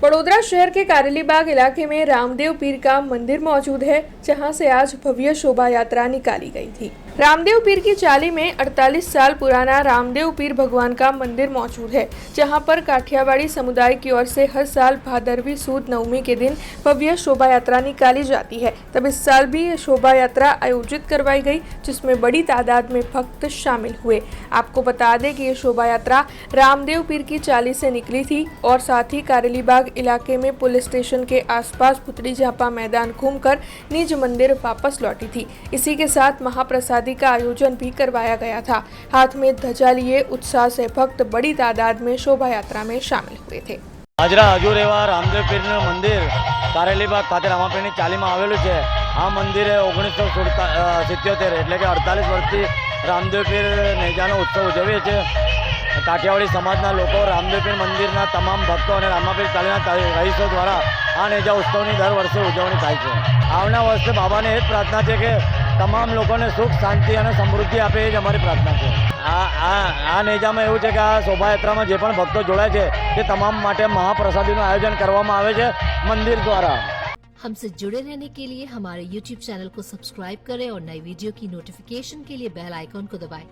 बड़ोदरा शहर के कारेलीबाग इलाके में रामदेव पीर का मंदिर मौजूद है, जहां से आज भव्य शोभा यात्रा निकाली गई थी। रामदेव पीर की चाली में 48 साल पुराना रामदेव पीर भगवान का मंदिर मौजूद है, जहां पर काठियावाड़ी समुदाय की ओर से हर साल भादरवी सूद नवमी के दिन भव्य शोभा यात्रा निकाली जाती है। तब इस साल भी ये शोभा यात्रा आयोजित करवाई गई, जिसमें बड़ी तादाद में भक्त शामिल हुए। आपको बता दें कि ये शोभा यात्रा रामदेव पीर की चाली से निकली थी और साथ ही कारेलीबाग इलाके में पुलिस स्टेशन के आसपास पुतली झापा मैदान घूमकर निज मंदिर वापस लौटी थी। इसी के साथ महाप्रसादी का आयोजन भी करवाया गया था। हाथ में ध्वजा लिए उत्साह से भक्त बड़ी तादाद में शोभा यात्रा में शामिल हुए थे। हाजरा हजूर एवं रामदेव पीरનું મંદિર કારેલીબાગ ખાતે રામાપીરની ચાલીમાં આવેલું છે। આ મંદિરે 1977 એટલે કે 48 વર્ષથી રામદેવ પીર નેજાનો ઉત્સવ ઉજવીએ છીએ। કાઠિયાવાડી સમાજના લોકો રામદેવ પીર મંદિરના તમામ ભક્તો અને રામાપીર ચાલીના રહીશો દ્વારા આ નેજા ઉત્સવની દર વર્ષે ઉજવણી થાય છે। આવનાર વર્ષે બાબાને એ જ પ્રાર્થના છે કે તમામ લોકોને સુખ શાંતિ અને સમૃદ્ધિ આપે, એ જ અમારી પ્રાર્થના છે। આ નેજામાં એવું છે કે આ શોભાયાત્રામાં જે પણ ભક્તો જોડાય છે તે તમામ માટે મહાપ્રસાદીનું આયોજન કરવામાં આવે છે મંદિર દ્વારા। हमसे जुड़े रहने के लिए हमारे YouTube चैनल को सब्सक्राइब करें और नई वीडियो की नोटिफिकेशन के लिए बेल आइकॉन को दबाएं।